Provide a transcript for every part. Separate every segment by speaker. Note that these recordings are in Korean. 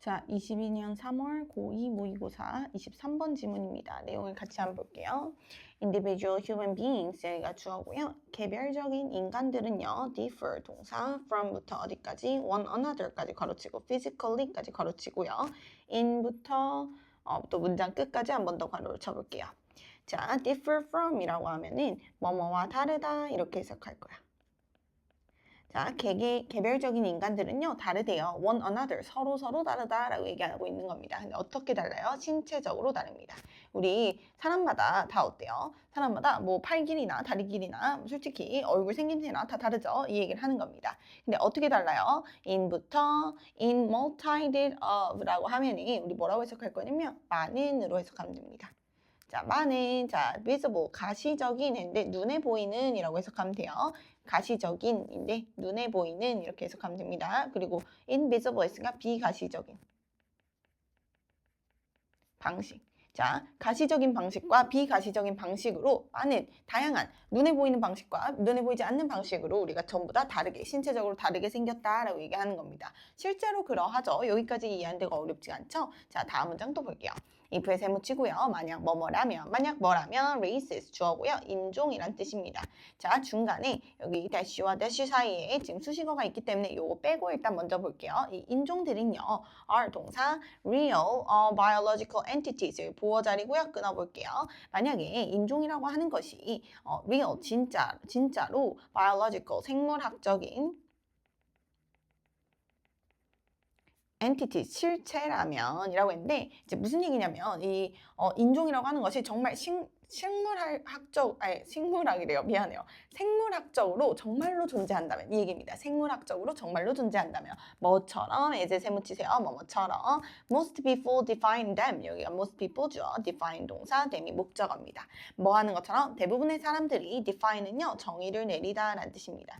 Speaker 1: 자, 22년 3월 고2 모의고사 23번 지문입니다. 내용을 같이 한번 볼게요. Individual human beings 여기가 주어고요. 개별적인 인간들은요. differ 동사 from부터 어디까지? one another까지 가로치고 physically까지 가로치고요. in부터 또 문장 끝까지 한 번 더 가로를 쳐볼게요. 자, differ from이라고 하면은 뭐뭐와 다르다 이렇게 해석할 거야. 자, 개별적인 인간들은요, 다르대요. one another, 서로 다르다라고 얘기하고 있는 겁니다. 근데 어떻게 달라요? 신체적으로 다릅니다. 우리 사람마다 다 어때요? 사람마다 뭐 팔 길이나 다리 길이나 솔직히 얼굴 생김새나 다 다르죠? 이 얘기를 하는 겁니다. 근데 어떻게 달라요? in부터 in multitude of라고 하면이 우리 뭐라고 해석할 거냐면 많은으로 해석하면 됩니다. 자, 많은, 자, visible, 가시적인 인데 눈에 보이는 이라고 해석하면 돼요. 가시적인인데 눈에 보이는 이렇게 해석하면 됩니다. 그리고 invisible 했으니까 비가시적인 방식. 자, 가시적인 방식과 비가시적인 방식으로 많은 다양한 눈에 보이는 방식과 눈에 보이지 않는 방식으로 우리가 전부 다 다르게 신체적으로 다르게 생겼다라고 얘기하는 겁니다. 실제로 그러하죠. 여기까지 이해하는 데가 어렵지 않죠? 자, 다음 문장 또 볼게요. if에 세무치고요. 만약 뭐라면 racist 주어고요. 인종이란 뜻입니다. 자, 중간에 여기 dash와 dash 사이에 지금 수식어가 있기 때문에 요거 빼고 일단 먼저 볼게요. 이 인종들은요. are 동사 real biological entities 보어 자리고요. 끊어볼게요. 만약에 인종이라고 하는 것이 real 진짜로 biological 생물학적인 entity 실체라면이라고 했는데 이제 무슨 얘기냐면 이 인종이라고 하는 것이 정말 식물학이래요. 미안해요. 생물학적으로 정말로 존재한다면 이 얘기입니다. 생물학적으로 정말로 존재한다면 뭐처럼 에제 세무치세요. 뭐처럼 most people define them 여기가 most people죠. define 동사 them이 목적어입니다. 뭐 하는 것처럼 대부분의 사람들이 define은요 정의를 내리다라는 뜻입니다.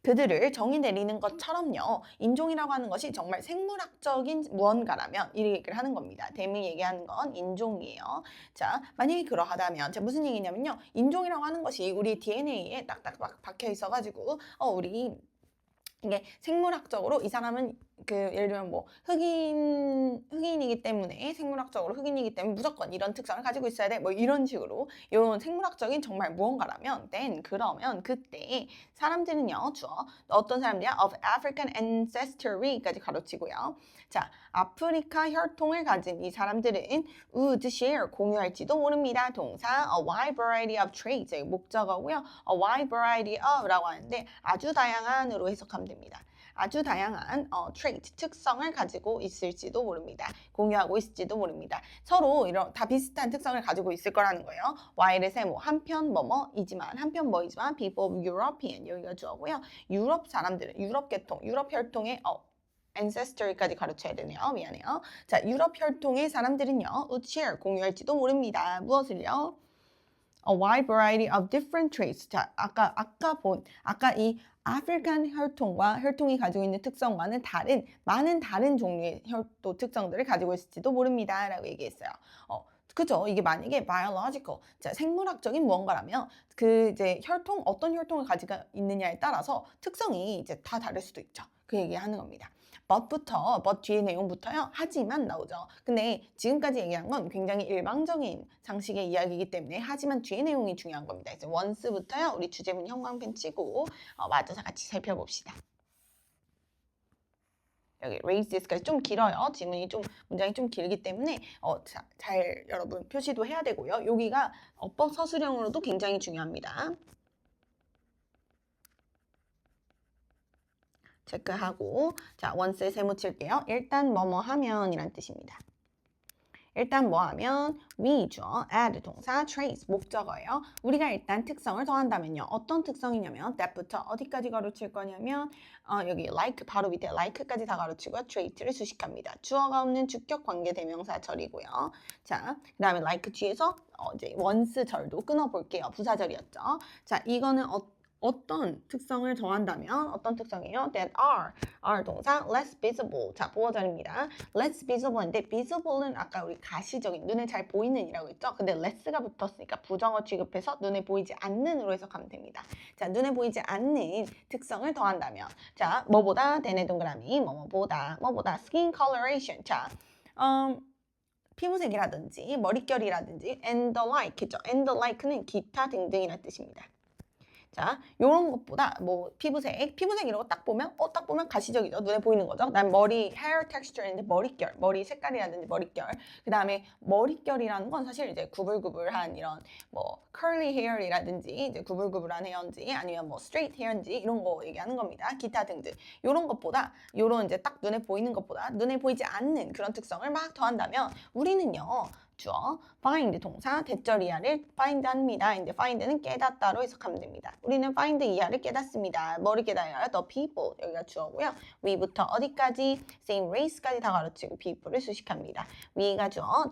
Speaker 1: 그들을 정의 내리는 것처럼요. 인종이라고 하는 것이 정말 생물학적인 무언가라면 이 얘기를 하는 겁니다. 댐이 얘기하는 건 인종이에요. 자, 만약에 그러하다면 자, 무슨 얘기냐면요. 인종이라고 하는 것이 우리 DNA에 딱딱 박혀 있어가지고 우리 이게 생물학적으로 이 사람은 예를 들면 뭐 흑인이기 때문에 생물학적으로 흑인이기 때문에 무조건 이런 특성을 가지고 있어야 돼. 뭐 이런 식으로 이런 생물학적인 정말 무언가라면 그러면 그때 사람들은요. 주어 어떤 사람들이야? of African ancestry까지 가로치고요. 자, 아프리카 혈통을 가진 이 사람들은 would share 공유할지도 모릅니다. 동사 a wide variety of traits 목적어고요. a wide variety of라고 하는데 아주 다양한으로 해석하면 됩니다. 아주 다양한 trait, 특성을 가지고 있을지도 모릅니다. 공유하고 있을지도 모릅니다. 서로 이런 다 비슷한 특성을 가지고 있을 거라는 거예요. while의 세모, 한편 뭐뭐이지만, 한편 뭐이지만 people of European, 여기가 주어고요. 유럽 사람들은, 유럽 계통, 유럽 혈통의 ancestry까지 가르쳐야 되네요. 미안해요. 자, 유럽 혈통의 사람들은요. would share, 공유할지도 모릅니다. 무엇을요? A wide variety of different traits. 자, 아까 이 아프리칸 혈통이 가지고 있는 특성과는 다른 많은 다른 종류의 혈통 특성들을 가지고 있을지도 모릅니다라고 얘기했어요. 그죠? 이게 만약에 biological, 자, 생물학적인 무언가라면 이제 어떤 혈통을 가지고 있느냐에 따라서 특성이 이제 다 다를 수도 있죠. 그 얘기하는 겁니다. but 뒤에 내용부터요. 하지만 나오죠. 근데 지금까지 얘기한 건 굉장히 일방적인 상식의 이야기이기 때문에 하지만 뒤에 내용이 중요한 겁니다. 이제 once부터요. 우리 주제문 형광펜 치고 맞아서 같이 살펴봅시다. 여기 raise this까지 좀 길어요. 문장이 좀 길기 때문에 잘 여러분 표시도 해야 되고요. 여기가 어법 서술형으로도 굉장히 중요합니다. 체크하고 자, once에 세무칠게요. 일단 뭐뭐 하면 이란 뜻입니다. 일단 뭐 하면 we죠. add 동사, trace 목적어예요. 우리가 일단 특성을 더한다면요. 어떤 특성이냐면 that부터 어디까지 가로칠 거냐면 여기 like 바로 밑에 like까지 다 가로치고요. trait를 수식합니다. 주어가 없는 주격 관계 대명사 절이고요. 자, 그다음에 like 뒤에서 이제 once 절도 끊어볼게요. 부사절이었죠. 자, 이거는 어떤 특성을 더한다면 어떤 특성이에요? That are 동사 less visible. 자, 보어절입니다. less visible인데 visible은 아까 우리 가시적인 눈에 잘 보이는 이라고 했죠? 근데 less가 붙었으니까 부정어 취급해서 눈에 보이지 않는으로 해석하면 됩니다. 자, 눈에 보이지 않는 특성을 더한다면 자, 뭐보다 대내 동그라미 뭐뭐보다 skin coloration. 자, 피부색이라든지 머릿결이라든지 and the like 죠. and the like는 기타 등등이라는 뜻입니다. 자, 요런 것보다 뭐 피부색 이런 거 딱 보면 딱 보면 가시적이죠. 눈에 보이는 거죠. 그다음에 머리 hair texture인데 머릿결, 머리 색깔이라든지 머릿결. 그다음에 머릿결이라는 건 사실 이제 구불구불한 이런 뭐 curly hair이라든지 이제 구불구불한 헤어인지 아니면 뭐 straight hair인지 이런 거 얘기하는 겁니다. 기타 등등. 요런 것보다 요런 이제 딱 눈에 보이는 것보다 눈에 보이지 않는 그런 특성을 막 더한다면 우리는요. 주어 find 동사 대절 이하를 find 합니다. 이제 find는 깨닫다로 해석하면 됩니다. 우리는 find 이하를 깨닫습니다. 뭐를 깨달아요? The people 여기가 주어고요. we부터 어디까지 same race까지 다 가르치고 people을 수식합니다. we가 주어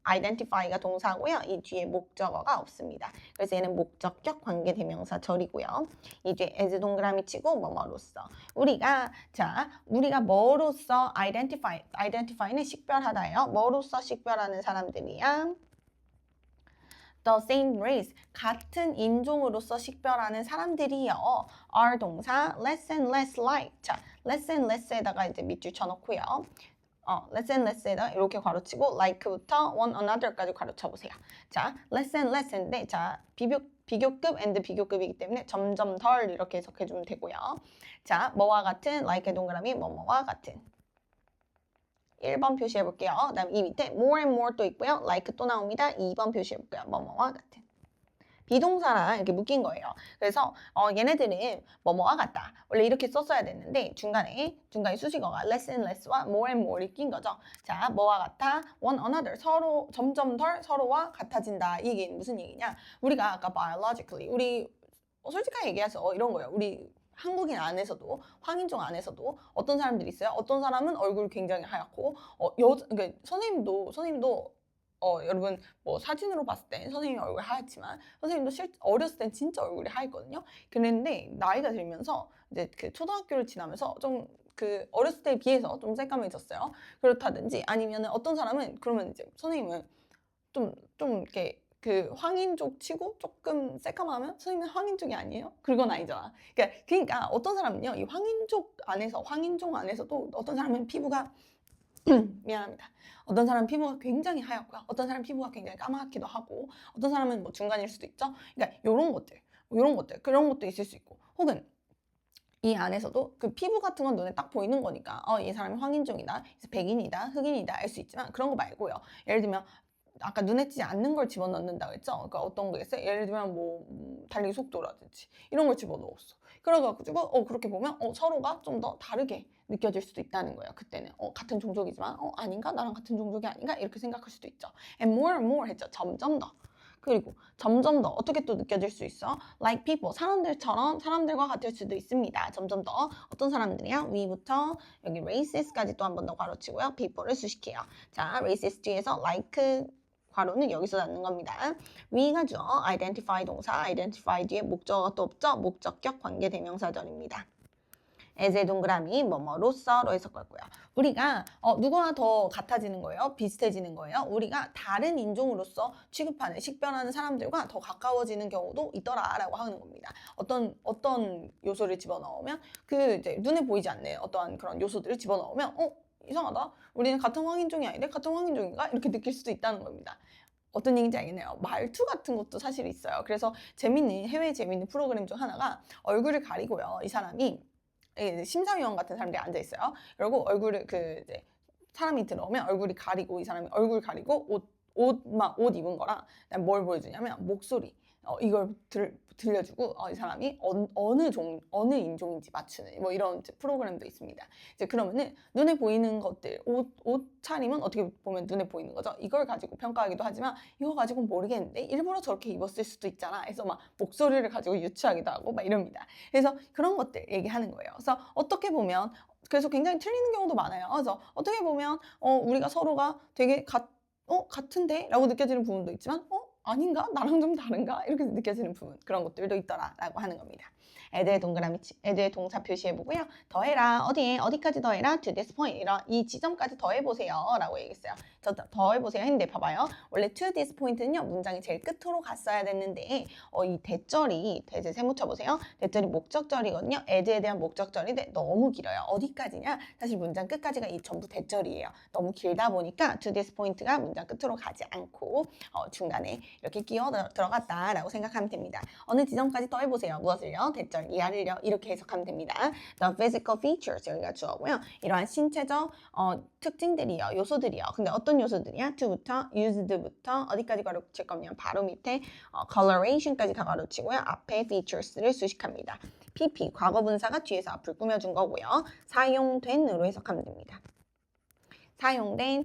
Speaker 1: identify가 동사고요. 이 뒤에 목적어가 없습니다. 그래서 얘는 목적격 관계대명사 절이고요. 이 뒤에 as 동그라미 치고 뭐뭐로써 우리가 뭐로써 identify는 식별하다예요. 뭐로써 식별하는 사람들이야? The same race, 같은 인종으로서 식별하는 사람들이요. are 동사 less and less like. 자, less and less에다가 이제 밑줄 쳐놓고요. less and less에다 이렇게 괄호치고 like부터 one another까지 괄호쳐보세요. 자, less and less인데 자, 비교급 and 비교급이기 때문에 점점 덜 이렇게 해석해주면 되고요. 자, 뭐와 같은 like 동그라미 뭐뭐와 같은 1번 표시해볼게요. 그 다음 이 밑에 more and more 또 있고요. like 또 나옵니다. 2번 표시해볼게요. 뭐뭐와 같은 비동사랑 이렇게 묶인 거예요. 그래서 얘네들은 뭐뭐와 같다. 원래 이렇게 썼어야 됐는데 중간에 수식어가 less and less와 more and more이 낀 거죠. 자, 뭐와 같아? one another. 서로 점점 덜 서로와 같아진다. 이게 무슨 얘기냐? 우리가 아까 biologically 우리 솔직하게 얘기해서 이런 거예요. 우리 한국인 안에서도 황인종 안에서도 어떤 사람들이 있어요. 어떤 사람은 얼굴이 굉장히 하얗고 그러니까 선생님도 여러분 뭐 사진으로 봤을 땐 선생님 얼굴이 하얗지만 선생님도 어렸을 땐 진짜 얼굴이 하얗거든요. 그랬는데 나이가 들면서 이제 그 초등학교를 지나면서 좀 그 어렸을 때에 비해서 좀 새까매졌어요. 그렇다든지 아니면 어떤 사람은 그러면 이제 선생님은 좀 이렇게 그 황인족 치고 조금 새까마면 선생님은 황인족이 아니에요? 그건 아니잖아. 그러니까 어떤 사람은요, 이 황인종 안에서도 어떤 사람은 피부가 미안합니다. 어떤 사람은 피부가 굉장히 하얗고요. 어떤 사람은 피부가 굉장히 까맣기도 하고 어떤 사람은 뭐 중간일 수도 있죠. 그러니까 이런 것들 그런 것도 있을 수 있고 혹은 이 안에서도 그 피부 같은 건 눈에 딱 보이는 거니까 이 사람이 황인종이다, 백인이다, 흑인이다 알 수 있지만 그런 거 말고요. 예를 들면 아까 눈에 띄지 않는 걸 집어넣는다고 했죠? 그러니까 어떤 거겠어요? 예를 들면 뭐 달리기 속도라든지 이런 걸 집어넣었어. 그래가지고 그렇게 보면 서로가 좀 더 다르게 느껴질 수도 있다는 거예요. 그때는 같은 종족이지만 아닌가? 나랑 같은 종족이 아닌가? 이렇게 생각할 수도 있죠. and more 했죠. 점점 더. 그리고 점점 더 어떻게 또 느껴질 수 있어? Like people, 사람들과 같을 수도 있습니다. 점점 더 어떤 사람들이야? we부터 여기 races까지 또 한 번 더 괄호치고요. people를 수식해요. 자, races 뒤에서 like 괄호는 여기서 닫는 겁니다. we가 죠. identify 동사, identify 뒤에 목적어가 또 없죠? 목적격 관계대명사절입니다. as의 동그라미 뭐뭐로써로 해석할 거고요. 우리가 누구와 더 같아지는 거예요? 비슷해지는 거예요? 우리가 다른 인종으로서 취급하는, 식별하는 사람들과 더 가까워지는 경우도 있더라라고 하는 겁니다. 어떤 요소를 집어넣으면 그 이제 눈에 보이지 않는 어떠한 그런 요소들을 집어넣으면 이상하다. 우리는 같은 황인종이 아닌데 같은 황인종인가? 이렇게 느낄 수도 있다는 겁니다. 어떤 얘기인지 알겠네요. 말투 같은 것도 사실 있어요. 그래서 해외 재밌는 프로그램 중 하나가 얼굴을 가리고요. 이 사람이 심사위원 같은 사람들이 앉아 있어요. 그리고 얼굴을 이제 사람이 들어오면 얼굴이 가리고 이 사람이 얼굴 가리고 옷 입은 거랑 뭘 보여주냐면 목소리 이걸 들려주고 이 사람이 어느 인종인지 맞추는 뭐 이런 프로그램도 있습니다. 이제 그러면은 눈에 보이는 것들 옷 차림은 어떻게 보면 눈에 보이는 거죠. 이걸 가지고 평가하기도 하지만 이거 가지고 모르겠는데 일부러 저렇게 입었을 수도 있잖아. 해서 막 목소리를 가지고 유추하기도 하고 막 이럽니다. 그래서 그런 것들 얘기하는 거예요. 그래서 어떻게 보면 그래서 굉장히 틀리는 경우도 많아요. 그래서 어떻게 보면 우리가 서로가 되게 같은데? 라고 느껴지는 부분도 있지만 아닌가? 나랑 좀 다른가? 이렇게 느껴지는 부분 그런 것들도 있더라라고 하는 겁니다. 애들 동그라미 애들 동사 표시해보고요. 더해라. 어디에? 어디까지 더해라? To this point. 이 지점까지 더해보세요. 라고 얘기했어요. 저 더해보세요 했는데 봐봐요. 원래 to this point는요. 문장이 제일 끝으로 갔어야 됐는데 이 대절이 대제 세모 쳐보세요. 대절이 목적절이거든요. as에 대한 목적절인데 너무 길어요. 어디까지냐? 사실 문장 끝까지가 이 전부 대절이에요. 너무 길다 보니까 to this point가 문장 끝으로 가지 않고 중간에 이렇게 끼어 들어갔다라고 생각하면 됩니다. 어느 지점까지 더해보세요. 무엇을요? 대절 이하를요. 이렇게 해석하면 됩니다. The physical features 여기가 주어고요. 이러한 신체적 특징들이요. 요소들이요. 근데 어떤 요소들이야? to부터 used부터 어디까지 가로칠 거면 바로 밑에 coloration까지 다 가로치고요. 앞에 features를 수식합니다. PP 과거분사가 뒤에서 앞을 꾸며준 거고요. 사용된으로 해석하면 됩니다. 사용된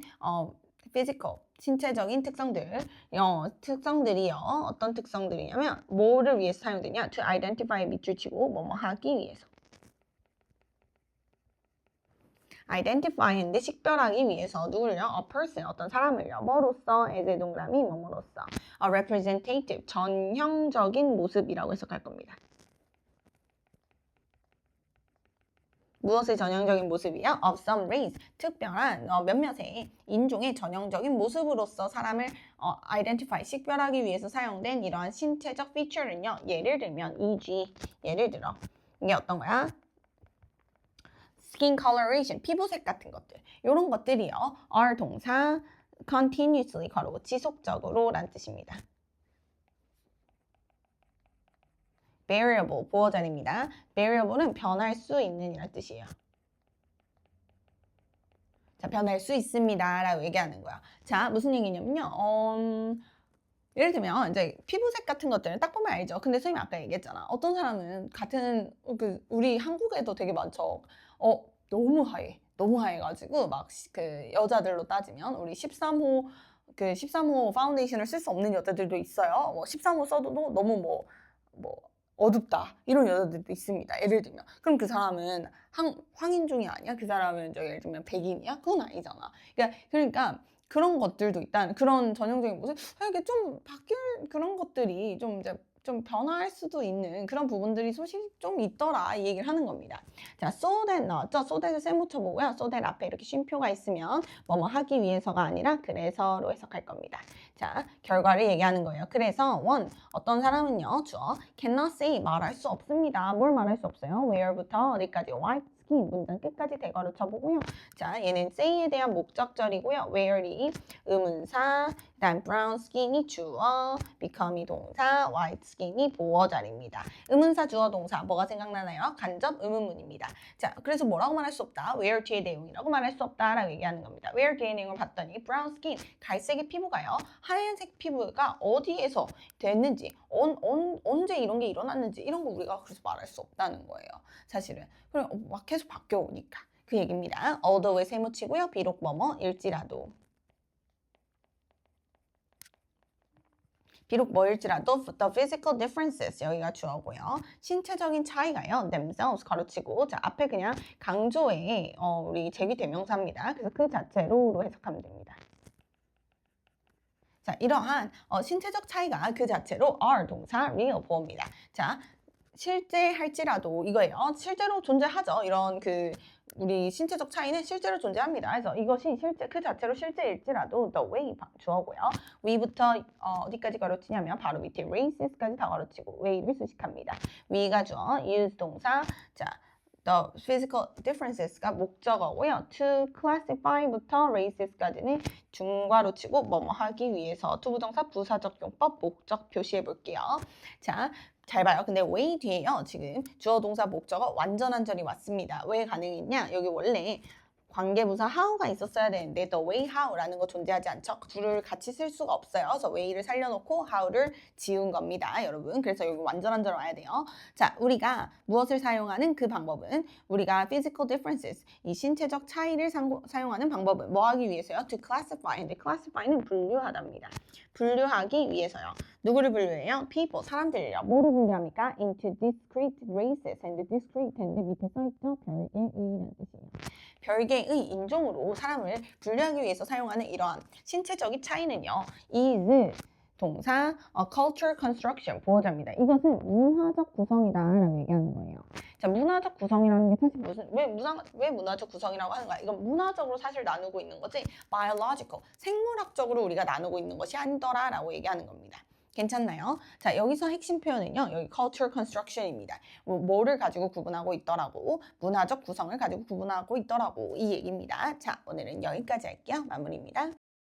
Speaker 1: physical 신체적인 특성들이요. 어떤 특성들이냐면 뭐를 위해서 사용되냐? To identify 밑줄 치고 뭐뭐 하기 위해서. identify인데 식별하기 위해서 누구를요? a person 어떤 사람을요. 뭐로서? as 동그라미 뭐뭐로서. a representative 전형적인 모습이라고 해석할 겁니다. 무엇의 전형적인 모습이요? of some race, 특별한 몇몇의 인종의 전형적인 모습으로서 사람을 identify, 식별하기 위해서 사용된 이러한 신체적 feature는요. 예를 들면 e.g. 예를 들어 이게 어떤 거야? skin coloration, 피부색 같은 것들 이런 것들이요. are 동사 continuously 가로고 지속적으로 란 뜻입니다. variable, 보어자리입니다. variable은 변할 수 있는 이란 뜻이에요. 자, 변할 수 있습니다. 라고 얘기하는 거야. 자, 무슨 얘기냐면요. 예를 들면, 이제 피부색 같은 것들은 딱 보면 알죠. 근데 선생님이 아까 얘기했잖아. 어떤 사람은 같은, 우리 한국에도 되게 많죠. 너무 하얘. 너무 하얘가지고, 막, 여자들로 따지면, 우리 13호 파운데이션을 쓸 수 없는 여자들도 있어요. 13호 써도 너무 어둡다 이런 여자들도 있습니다. 예를 들면 그럼 그 사람은 황인종이 아니야? 그 사람은 예를 들면 백인이야? 그건 아니잖아. 그러니까 그런 것들도 있다. 그런 전형적인 모습 이게 좀 바뀔 그런 것들이 좀 이제 좀 변화할 수도 있는 그런 부분들이 소식 좀 있더라 이 얘기를 하는 겁니다. 자, so that 나왔죠? so that을 세모 쳐보고요. so that 앞에 이렇게 쉼표가 있으면 뭐뭐 하기 위해서가 아니라 그래서로 해석할 겁니다. 자, 결과를 얘기하는 거예요. 그래서 one, 어떤 사람은요. 주어 cannot say, 말할 수 없습니다. 뭘 말할 수 없어요? where부터 어디까지? white skin, 문장 끝까지 대괄호 쳐보고요. 자, 얘는 say에 대한 목적절이고요. where이 의문사, 그다음 brown skin이 주어, become이 동사, white skin이 보어자리입니다. 의문사, 주어, 동사 뭐가 생각나나요? 간접 의문문입니다. 자, 그래서 뭐라고 말할 수 없다? where 뒤의 내용이라고 말할 수 없다라고 얘기하는 겁니다. where 뒤의 내용을 봤더니 brown skin, 갈색의 피부가요. 하얀색 피부가 어디에서 됐는지, 언제 이런 게 일어났는지 이런 거 우리가 그래서 말할 수 없다는 거예요. 사실은. 그럼 막 계속 바뀌어오니까. 그 얘기입니다. although에 세모치고요. 비록 뭐뭐일지라도. 비록 뭐일지라도 the physical differences 여기가 주어고요. 신체적인 차이가요. themselves 가로치고 자 앞에 그냥 강조의 우리 제기대명사입니다. 그래서 그 자체로로 해석하면 됩니다. 자 이러한 신체적 차이가 그 자체로 are 동사 real 보어입니다. 자 실제 할지라도 이거예요. 실제로 존재하죠. 이런 우리 신체적 차이는 실제로 존재합니다. 그래서 이것이 그 자체로 실제일지라도 the way 주어고요. we부터 어디까지 가로치냐면 바로 밑에 races까지 다 가로치고 way를 수식합니다. we가 주어, use 동사, 자 the physical differences가 목적어고요. to classify부터 races까지는 중괄호 치고 뭐뭐 하기 위해서 투부정사 부사적 용법 목적 표시해 볼게요. 자. 잘 봐요. 근데 way 뒤에요. 지금 주어 동사 목적어 완전한 절이 왔습니다. 왜 가능했냐? 여기 원래 관계부사 how가 있었어야 되는데 the way how라는 거 존재하지 않죠. 둘을 같이 쓸 수가 없어요. 그래서 way를 살려놓고 how를 지운 겁니다. 여러분. 그래서 여기 완전한 절 와야 돼요. 자, 우리가 무엇을 사용하는 그 방법은 우리가 physical differences, 이 신체적 차이를 사용하는 방법은 뭐 하기 위해서요? to classify. 근데 classify는 분류하답니다. 분류하기 위해서요. 누구를 분류해요? people, 사람들이요. 뭐로 분류합니까? into discrete races and discrete and 밑에 써있죠? 별개의 의라는 뜻이에요. 별개의 인종으로 사람을 분류하기 위해서 사용하는 이러한 신체적인 차이는요. is 동사 a cultural construction 보호자입니다. 이것은 문화적 구성이다라고 얘기하는 거예요. 자, 문화적 구성이라는 게 사실 왜 문화적 구성이라고 하는 거야? 이건 문화적으로 사실 나누고 있는 거지 biological, 생물학적으로 우리가 나누고 있는 것이 아니더라라고 얘기하는 겁니다. 괜찮나요? 자, 여기서 핵심 표현은요. 여기 cultural construction입니다. 뭐를 가지고 구분하고 있더라고. 문화적 구성을 가지고 구분하고 있더라고. 이 얘기입니다. 자, 오늘은 여기까지 할게요. 마무리입니다.